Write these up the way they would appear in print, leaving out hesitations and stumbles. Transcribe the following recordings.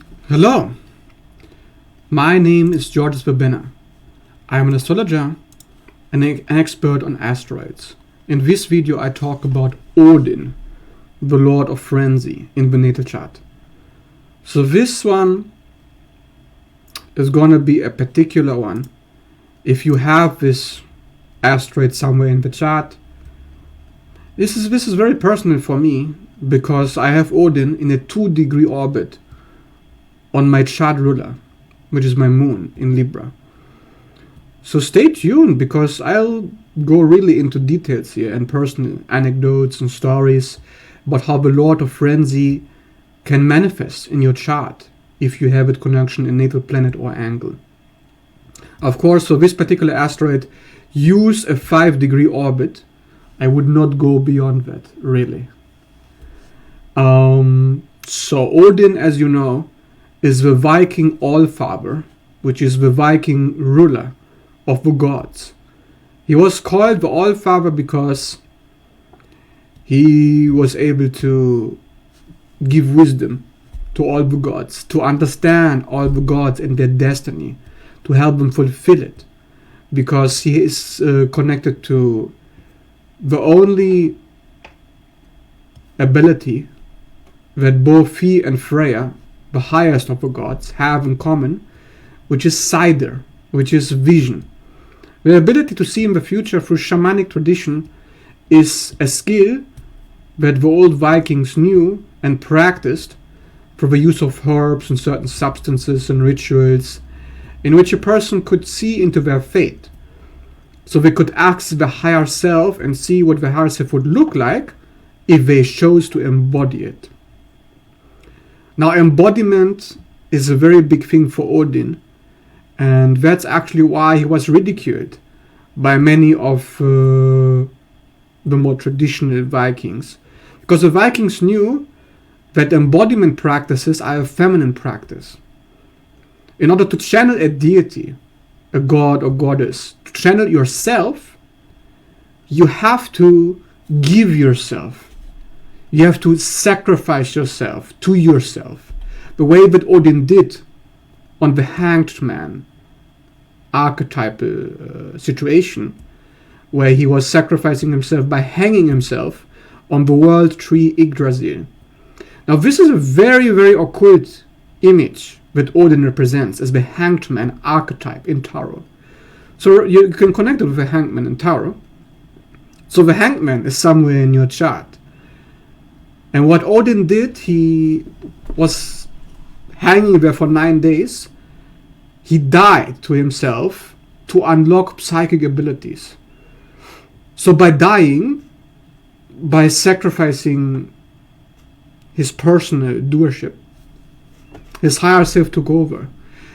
Hello, my name is George Verbena. I am an astrologer and an expert on asteroids. In this video I talk about Odin, the Lord of Frenzy in the natal chart. So this one is gonna be a particular one. If you have this asteroid somewhere in the chart, this is very personal for me because I have Odin in a 2-degree orbit on my chart ruler, which is my moon in Libra. So stay tuned because I'll go really into details here and personal anecdotes and stories about how the Lord of Frenzy can manifest in your chart if you have it conjunction in natal planet or angle. Of course, for this particular asteroid, use a 5-degree orbit. I would not go beyond that, really. So Odin, as you know, is the Viking Allfather, which is the Viking ruler of the gods. He was called the Allfather because he was able to give wisdom to all the gods, to understand all the gods and their destiny, to help them fulfill it, because he is connected to the only ability that both he and Freya, the highest of the gods, have in common, which is Sider, which is vision. The ability to see in the future through shamanic tradition is a skill that the old Vikings knew and practiced for the use of herbs and certain substances and rituals in which a person could see into their fate. So they could access the higher self and see what the higher self would look like if they chose to embody it. Now, embodiment is a very big thing for Odin, and that's actually why he was ridiculed by many of the more traditional Vikings. Because the Vikings knew that embodiment practices are a feminine practice. In order to channel a deity, a god or goddess, to channel yourself, you have to give yourself. You have to sacrifice yourself to yourself. The way that Odin did on the hanged man archetypal situation, where he was sacrificing himself by hanging himself on the world tree Yggdrasil. Now this is a very, very occult image that Odin represents as the hanged man archetype in tarot. So you can connect it with the hanged man in tarot. So the hanged man is somewhere in your chart. And what Odin did, he was hanging there for 9 days. He died to himself to unlock psychic abilities. So by dying, by sacrificing his personal doership, his higher self took over,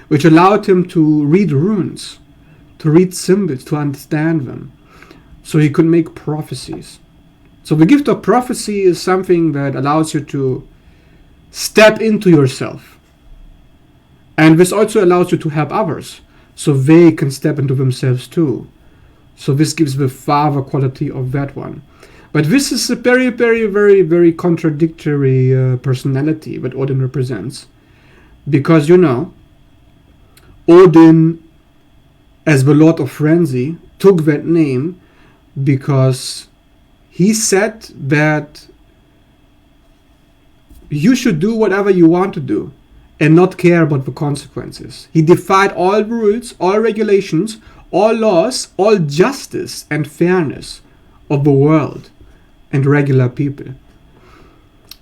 which allowed him to read runes, to read symbols, to understand them, so he could make prophecies. So the gift of prophecy is something that allows you to step into yourself. And this also allows you to help others, so they can step into themselves too. So this gives the father quality of that one. But this is a very, very, very, very contradictory personality that Odin represents. Because, you know, Odin, as the Lord of Frenzy, took that name because he said that you should do whatever you want to do and not care about the consequences. He defied all rules, all regulations, all laws, all justice and fairness of the world and regular people.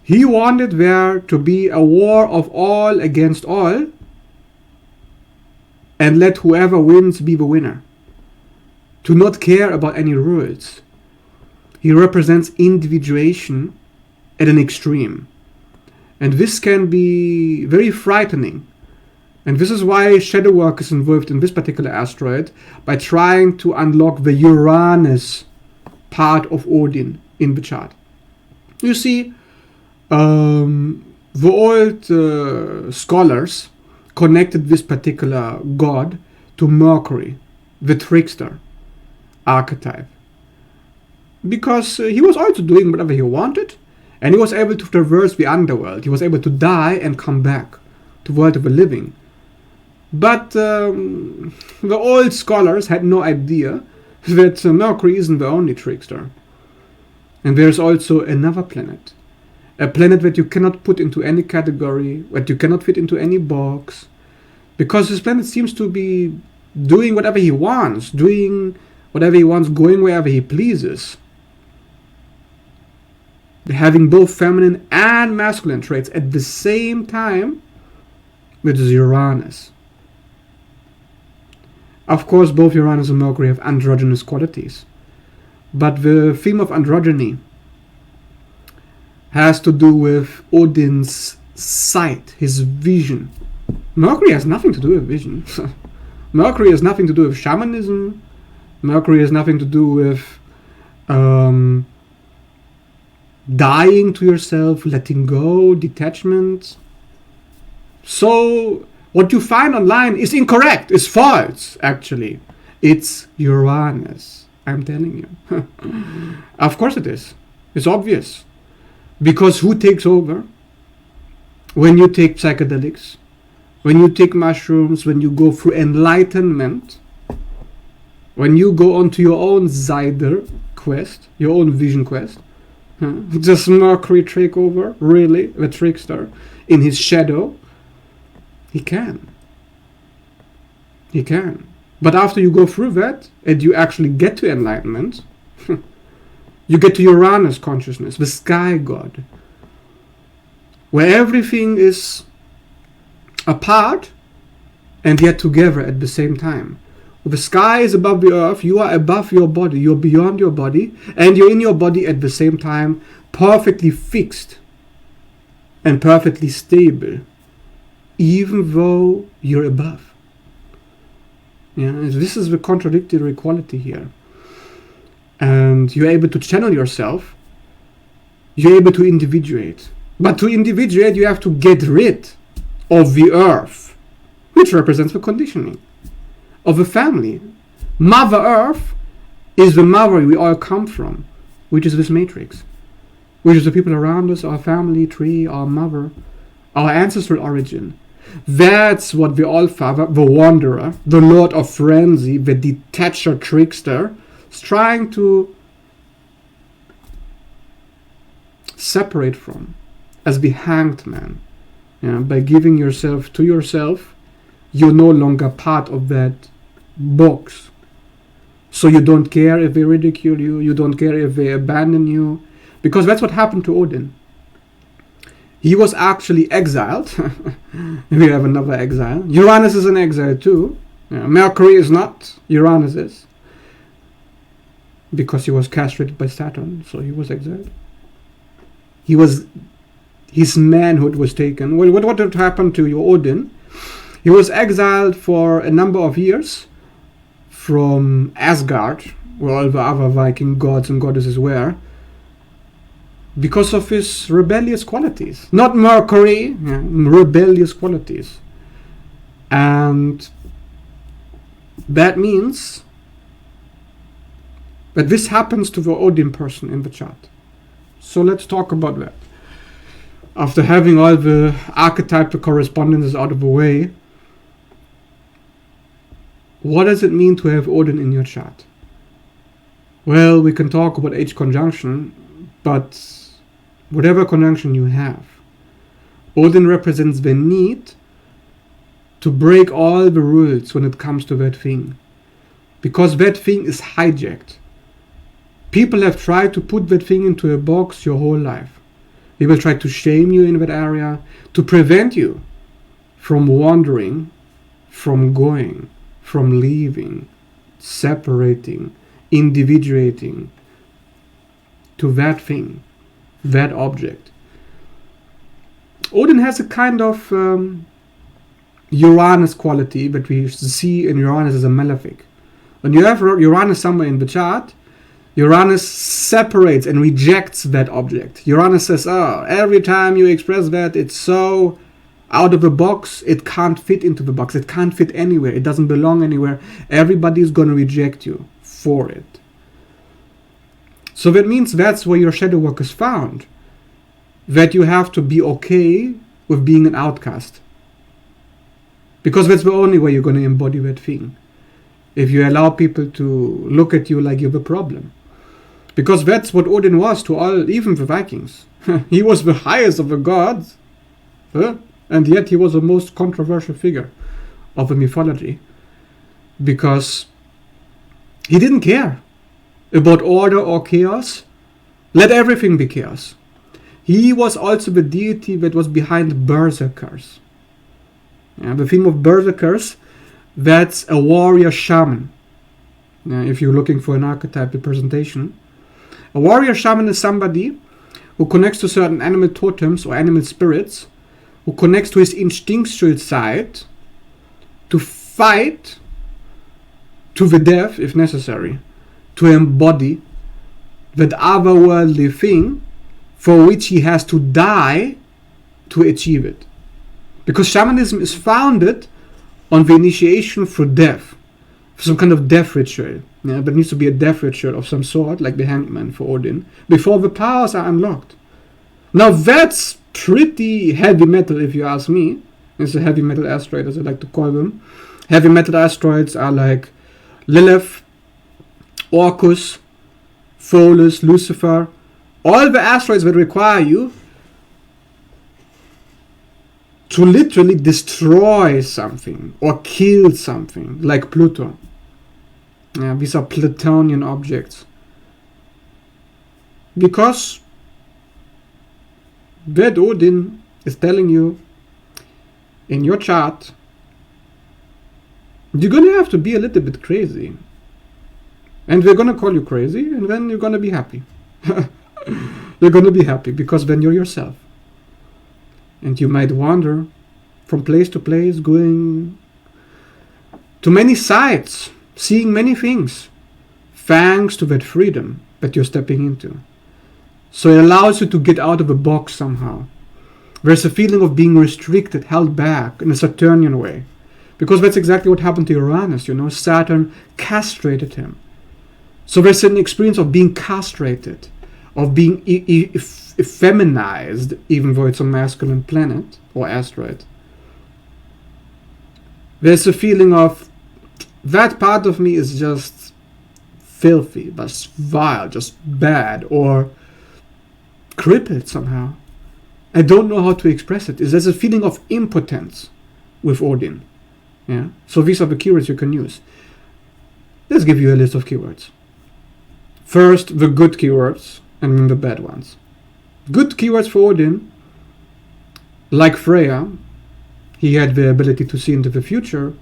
He wanted there to be a war of all against all, and let whoever wins be the winner. To not care about any rules. He represents individuation at an extreme. And this can be very frightening. And this is why shadow work is involved in this particular asteroid, by trying to unlock the Uranus part of Odin in the chart. You see, the old scholars connected this particular god to Mercury, the trickster archetype. Because he was also doing whatever he wanted, and he was able to traverse the underworld. He was able to die and come back the world of the living. But the old scholars had no idea that Mercury isn't the only trickster. And there's also another planet. A planet that you cannot put into any category, that you cannot fit into any box. Because this planet seems to be doing whatever he wants, going wherever he pleases. Having both feminine and masculine traits at the same time, which is Uranus. Of course, both Uranus and Mercury have androgynous qualities. But the theme of androgyny has to do with Odin's sight, his vision. Mercury has nothing to do with vision. Mercury has nothing to do with shamanism. Mercury has nothing to do with dying to yourself, letting go, detachment. So what you find online is incorrect, is false, actually. It's Uranus, I'm telling you. Of course it is. It's obvious. Because who takes over? When you take psychedelics, when you take mushrooms, when you go through enlightenment, when you go onto your own Zyder quest, your own vision quest, does Mercury take over? Really? The trickster? In his shadow? He can. He can. But after you go through that, and you actually get to enlightenment, you get to Uranus consciousness, the sky god, where everything is apart and yet together at the same time. The sky is above the earth, you are above your body, you're beyond your body, and you're in your body at the same time, perfectly fixed and perfectly stable, even though you're above. Yeah, this is the contradictory quality here. And you're able to channel yourself, you're able to individuate. But to individuate, you have to get rid of the earth, which represents the conditioning of a family. Mother Earth is the mother we all come from, which is this matrix, which is the people around us, our family tree, our mother, our ancestral origin. That's what the All-Father, the Wanderer, the Lord of Frenzy, the Detacher Trickster, is trying to separate from, as the Hanged Man. Yeah, by giving yourself to yourself, you're no longer part of that box. So you don't care if they ridicule you, you don't care if they abandon you, because that's what happened to Odin. He was actually exiled. We have another exile. Uranus is an exile too. Yeah, Mercury is not, Uranus is. Because he was castrated by Saturn, so he was exiled. His manhood was taken. Well, what had happened to Odin? He was exiled for a number of years from Asgard, where all the other Viking gods and goddesses were, because of his rebellious qualities. Not Mercury, rebellious qualities. And that means that this happens to the Odin person in the chart. So let's talk about that. After having all the archetypal correspondences out of the way, what does it mean to have Odin in your chart? Well, we can talk about H conjunction, but whatever conjunction you have, Odin represents the need to break all the rules when it comes to that thing. Because that thing is hijacked. People have tried to put that thing into a box your whole life. People try to shame you in that area, to prevent you from wandering, from going, from leaving, separating, individuating to that thing, that object. Odin has a kind of Uranus quality that we see in Uranus as a malefic. When you have Uranus somewhere in the chart, Uranus separates and rejects that object. Uranus says, every time you express that, it's so out of the box, it can't fit into the box. It can't fit anywhere. It doesn't belong anywhere. Everybody's going to reject you for it. So that means that's where your shadow work is found. That you have to be okay with being an outcast. Because that's the only way you're going to embody that thing. If you allow people to look at you like you're the problem. Because that's what Odin was to all, even the Vikings. He was the highest of the gods, and yet he was the most controversial figure of the mythology. Because he didn't care about order or chaos. Let everything be chaos. He was also the deity that was behind berserkers. The theme of berserkers, that's a warrior shaman. If you're looking for an archetype representation. A warrior shaman is somebody who connects to certain animal totems or animal spirits, who connects to his instinctual side to fight to the death, if necessary, to embody that otherworldly thing for which he has to die to achieve it. Because shamanism is founded on the initiation through death, some kind of death ritual. There needs to be a death ritual of some sort, like the hangman for Odin, before the powers are unlocked. Now that's pretty heavy metal, if you ask me. It's a heavy metal asteroid, as I like to call them. Heavy metal asteroids are like Lilith, Orcus, Pholus, Lucifer, all the asteroids that require you to literally destroy something or kill something, like Pluto. These are Plutonian objects. Because that Odin is telling you in your chart, you're going to have to be a little bit crazy. And we're going to call you crazy, and then you're going to be happy. You're going to be happy because then you're yourself. And you might wander from place to place, going to many sites, seeing many things, thanks to that freedom that you're stepping into. So it allows you to get out of the box somehow. There's a feeling of being restricted, held back in a Saturnian way. Because that's exactly what happened to Uranus, Saturn castrated him. So there's an experience of being castrated, of being effeminized, even though it's a masculine planet or asteroid. There's a feeling of that part of me is just filthy, just vile, just bad, or crippled somehow. I don't know how to express it. There's a feeling of impotence with Odin. So these are the keywords you can use. Let's give you a list of keywords. First, the good keywords, and then the bad ones. Good keywords for Odin, like Freya, he had the ability to see into the future.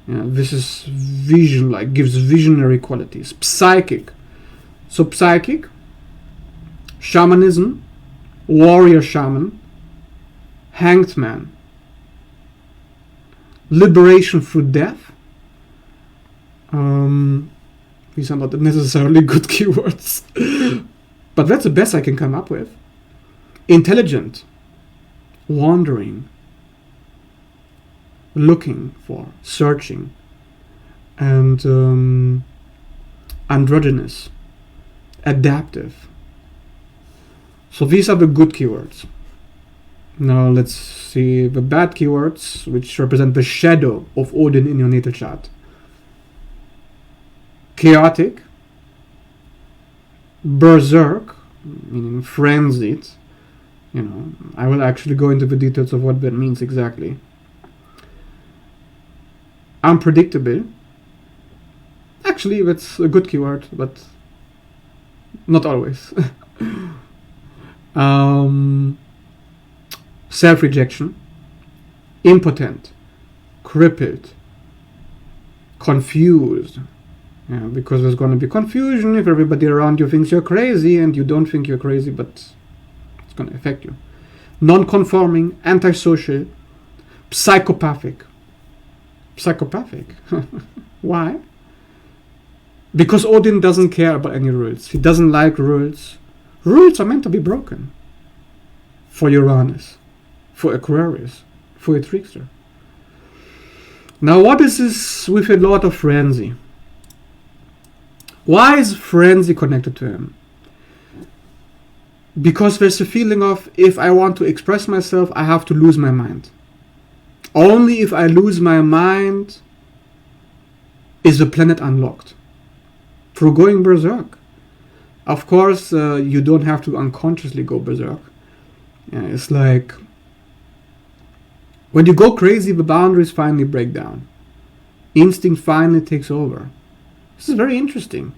This is vision-like, gives visionary qualities. Psychic. So psychic, shamanism, warrior shaman, hanged man, liberation through death. These are not necessarily good keywords, but that's the best I can come up with. Intelligent, wandering, looking for, searching, and androgynous, adaptive. So these are the good keywords. Now let's see the bad keywords, which represent the shadow of Odin in your natal chart. Chaotic, berserk, meaning frenzied. I will actually go into the details of what that means exactly. Unpredictable. Actually, that's a good keyword, but not always. Self-rejection, impotent, crippled, confused. Because there's going to be confusion if everybody around you thinks you're crazy and you don't think you're crazy, but it's going to affect you. Non-conforming, antisocial, psychopathic. Psychopathic. Why? Because Odin doesn't care about any rules. He doesn't like rules. Rules are meant to be broken. For Uranus, for Aquarius, for a trickster. Now what is this with a lot of frenzy? Why is frenzy connected to him? Because there's a feeling of, if I want to express myself, I have to lose my mind. Only if I lose my mind is the planet unlocked. Through going berserk. Of course, you don't have to unconsciously go berserk. Yeah, it's like when you go crazy, the boundaries finally break down. Instinct finally takes over. This is very interesting.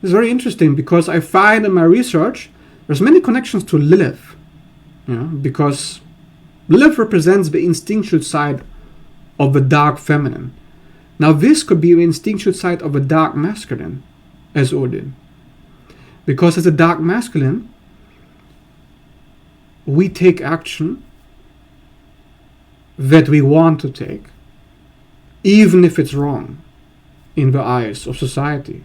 It's very interesting because I find in my research there's many connections to Lilith. Because Lilith represents the instinctual side of the dark feminine. Now this could be the instinctual side of the dark masculine as Odin. Because as a dark masculine, we take action that we want to take, even if it's wrong in the eyes of society,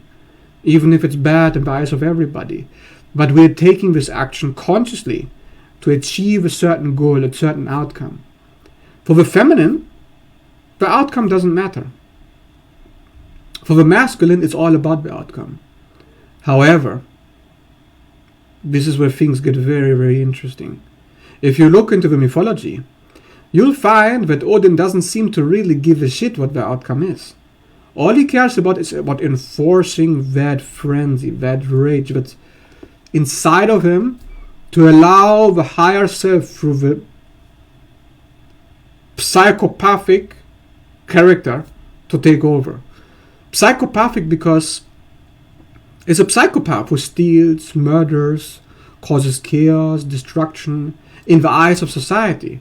even if it's bad in the eyes of everybody. But we're taking this action consciously to achieve a certain goal, a certain outcome. For the feminine, the outcome doesn't matter. For the masculine, it's all about the outcome. However, this is where things get very, very interesting. If you look into the mythology, you'll find that Odin doesn't seem to really give a shit what the outcome is. All he cares about is about enforcing that frenzy, that rage that's inside of him, to allow the higher self through the psychopathic character to take over. Psychopathic because it's a psychopath who steals, murders, causes chaos, destruction in the eyes of society.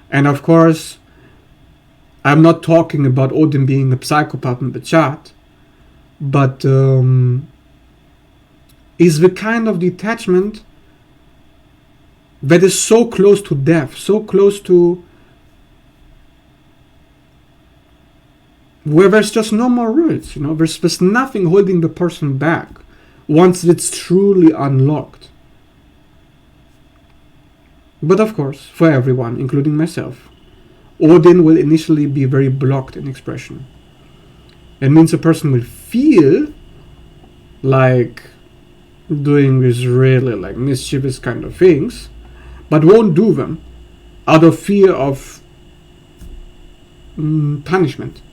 And of course, I'm not talking about Odin being a psychopath in the chat, but is the kind of detachment that is so close to death, so close to where there's just no more rules. There's nothing holding the person back once it's truly unlocked. But of course, for everyone, including myself, Odin will initially be very blocked in expression. It means a person will feel like doing these really mischievous kind of things, but won't do them out of fear of punishment.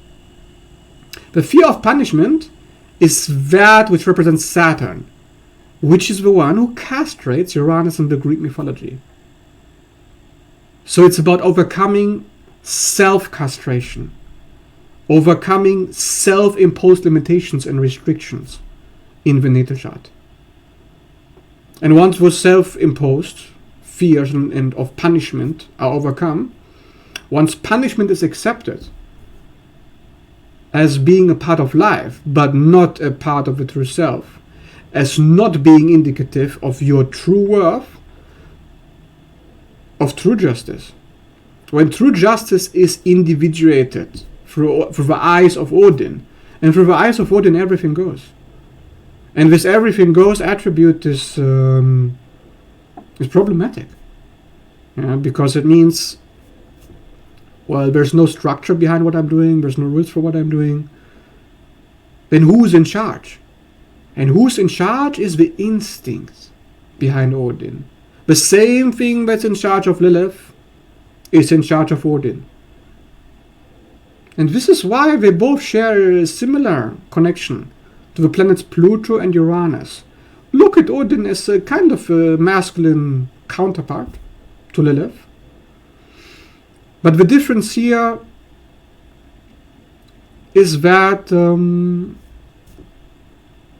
The fear of punishment is that which represents Saturn, which is the one who castrates Uranus in the Greek mythology. So it's about overcoming self-castration, overcoming self-imposed limitations and restrictions in the natal chart. And once those self-imposed fears and of punishment are overcome, once punishment is accepted as being a part of life, but not a part of the true self, as not being indicative of your true worth, of true justice. When true justice is individuated through the eyes of Odin, and through the eyes of Odin everything goes. And this everything goes attribute is problematic. Because it means, well, there's no structure behind what I'm doing, there's no rules for what I'm doing. Then who's in charge? And who's in charge is the instinct behind Odin. The same thing that's in charge of Lilith is in charge of Odin. And this is why they both share a similar connection to the planets Pluto and Uranus. Look at Odin as a kind of a masculine counterpart to Lilith. But the difference here is that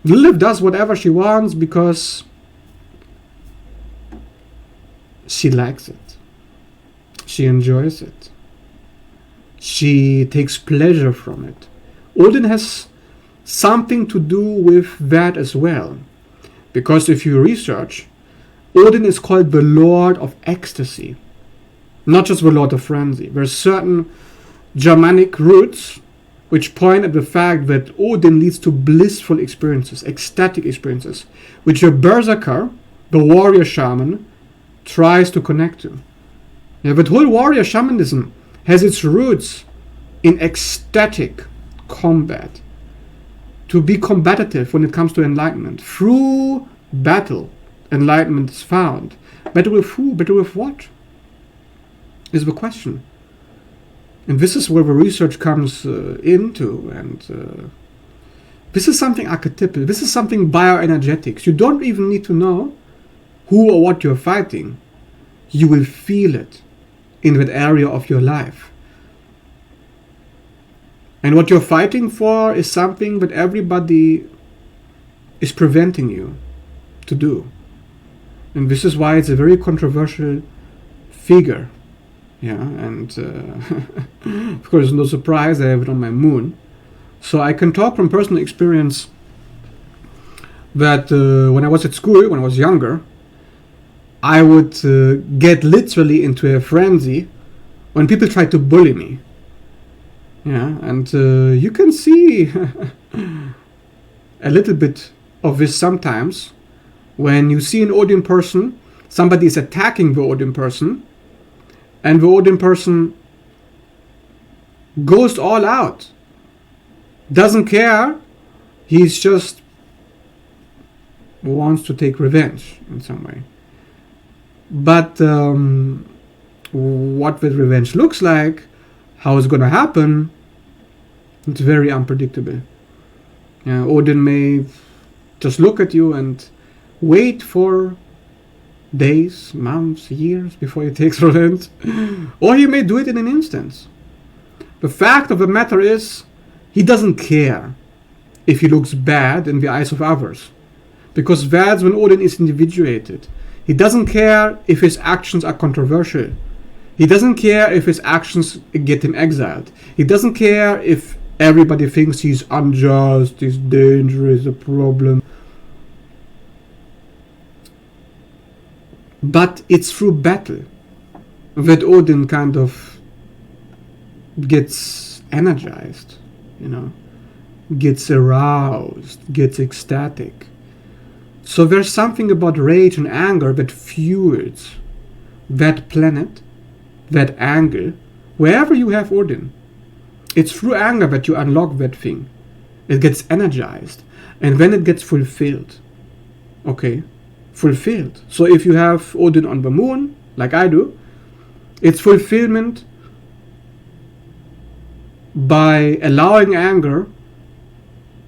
Lilith does whatever she wants because she likes it. She enjoys it. She takes pleasure from it. Odin has something to do with that as well. Because if you research, Odin is called the Lord of Ecstasy, not just the Lord of Frenzy. There are certain Germanic roots which point at the fact that Odin leads to blissful experiences, ecstatic experiences, which your berserker, the warrior shaman, tries to connect to. But whole warrior shamanism has its roots in ecstatic combat. To be combative when it comes to enlightenment. Through battle, enlightenment is found. Battle with who? Battle with what? is the question. And this is where the research comes into, and this is something archetypal. This is something bioenergetics. You don't even need to know who or what you're fighting. You will feel it in that area of your life. And what you're fighting for is something that everybody is preventing you to do. And this is why it's a very controversial figure. Yeah, and of course, no surprise, I have it on my moon. So I can talk from personal experience that when I was at school, when I was younger, I would get literally into a frenzy when people tried to bully me. Yeah, and you can see a little bit of this sometimes when you see an Odin person, somebody is attacking the Odin person, and the Odin person goes all out. Doesn't care. He's just wants to take revenge in some way. But what the revenge looks like, how it's going to happen, it's very unpredictable. Odin may just look at you and wait for days, months, years before he takes revenge, or he may do it in an instant. The fact of the matter is, he doesn't care if he looks bad in the eyes of others, because that's when Odin is individuated. He doesn't care if his actions are controversial. He doesn't care if his actions get him exiled. He doesn't care if everybody thinks he's unjust, he's dangerous, a problem. But it's through battle that Odin kind of gets energized, gets aroused, gets ecstatic. So there's something about rage and anger that fuels that planet, that angle, wherever you have Odin. It's through anger that you unlock that thing. It gets energized, and then it gets fulfilled. Okay? Fulfilled. So if you have Odin on the moon, like I do, it's fulfillment by allowing anger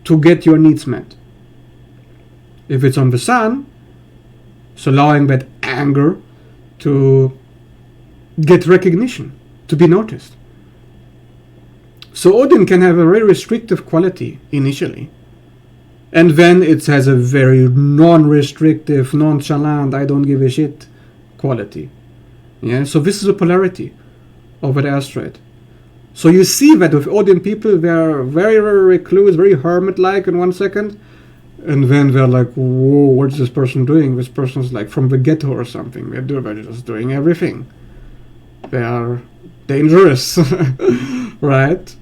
to get your needs met. If it's on the sun, it's allowing that anger to get recognition, to be noticed. So Odin can have a very restrictive quality initially. And then it has a very non-restrictive, nonchalant, I don't give a shit quality. Yeah, so this is a polarity of an asteroid. So you see that with Odin people, they're very, very recluse, very hermit-like in 1 second. And then they're like, whoa, what's this person doing? This person's like from the ghetto or something. They're just doing everything. They are dangerous, right?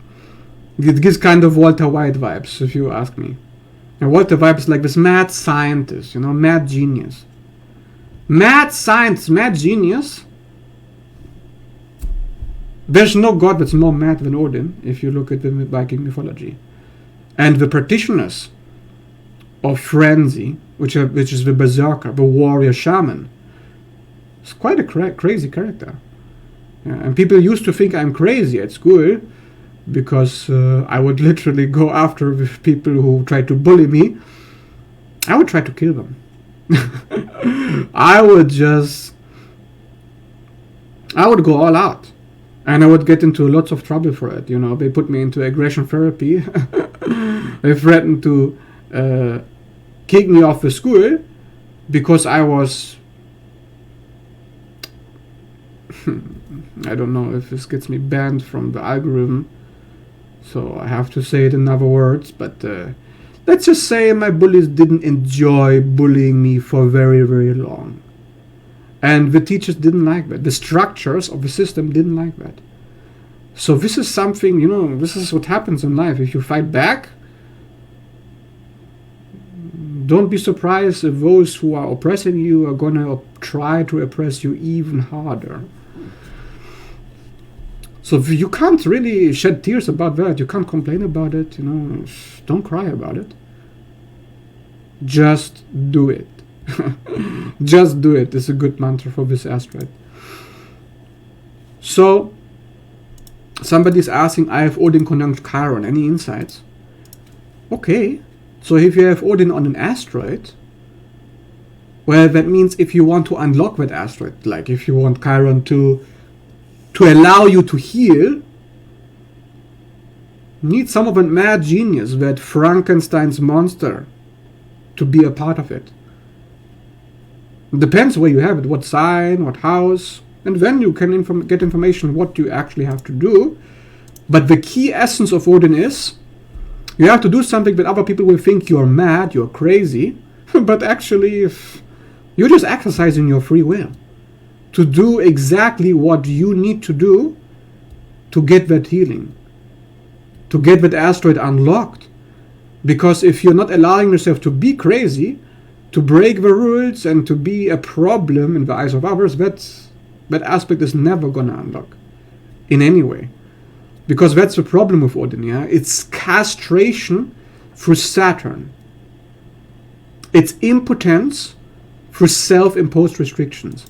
It gives kind of Walter White vibes, if you ask me. And Walter White is like this mad scientist, mad genius. Mad scientist, mad genius. There's no god that's more mad than Odin, if you look at the Viking mythology. And the practitioners of frenzy, which is the berserker, the warrior shaman, it's quite a crazy character. Yeah, and people used to think I'm crazy at school, because I would literally go after people who try to bully me. I would try to kill them. I would go all out. And I would get into lots of trouble for it. They put me into aggression therapy. They threatened to kick me off the school because I was... I don't know if this gets me banned from the algorithm, so I have to say it in other words, but let's just say my bullies didn't enjoy bullying me for very, very long. And the teachers didn't like that. The structures of the system didn't like that. So this is something, this is what happens in life. If you fight back, don't be surprised if those who are oppressing you are going to try to oppress you even harder. So you can't really shed tears about that. You can't complain about it. Don't cry about it. Just do it. Just do it. It's a good mantra for this asteroid. So somebody is asking, I have Odin conjunct Chiron, any insights? Okay, so if you have Odin on an asteroid, well, that means if you want to unlock that asteroid, like if you want Chiron to allow you to heal, need some of a mad genius, that Frankenstein's monster, to be a part of it. It depends where you have it, what sign, what house, and then you can get information what you actually have to do. But the key essence of Odin is, you have to do something that other people will think you're mad, you're crazy, but actually if you're just exercising your free will to do exactly what you need to do to get that healing, to get that asteroid unlocked. Because if you're not allowing yourself to be crazy, to break the rules and to be a problem in the eyes of others, that aspect is never gonna unlock in any way. Because that's the problem with Odin, yeah? It's castration through Saturn. It's impotence through self-imposed restrictions.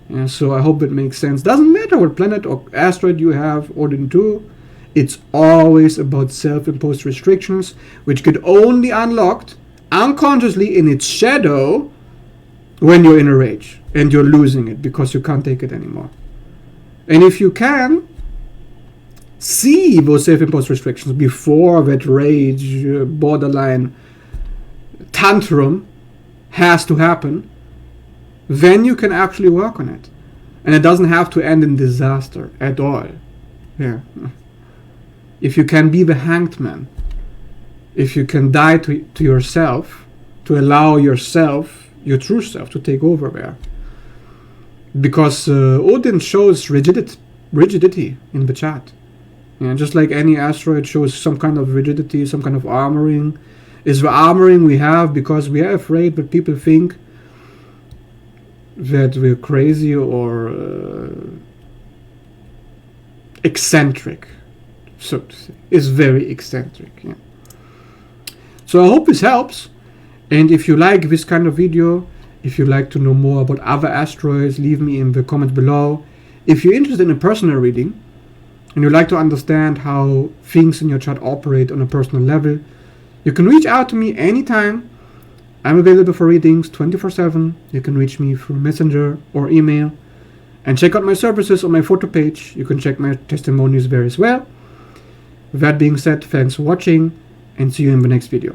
Yeah, so I hope it makes sense. Doesn't matter what planet or asteroid you have, Odin 2, it's always about self-imposed restrictions, which get only unlocked unconsciously in its shadow when you're in a rage and you're losing it because you can't take it anymore. And if you can see those self-imposed restrictions before that rage, borderline tantrum has to happen, then you can actually work on it. And it doesn't have to end in disaster at all. Yeah. If you can be the hanged man, if you can die to yourself, to allow yourself, your true self, to take over there. Because Odin shows rigidity in the chart. Yeah, just like any asteroid shows some kind of rigidity, some kind of armoring. Is the armoring we have because we are afraid that people think that we're crazy or eccentric, so to say. Is very eccentric. Yeah. So I hope this helps. And if you like this kind of video, if you'd like to know more about other asteroids, leave me in the comments below. If you're interested in a personal reading and you'd like to understand how things in your chart operate on a personal level, you can reach out to me anytime. I'm available for readings 24/7. You can reach me through Messenger or email. And check out my services on my photo page. You can check my testimonials there as well. With that being said, thanks for watching and see you in the next video.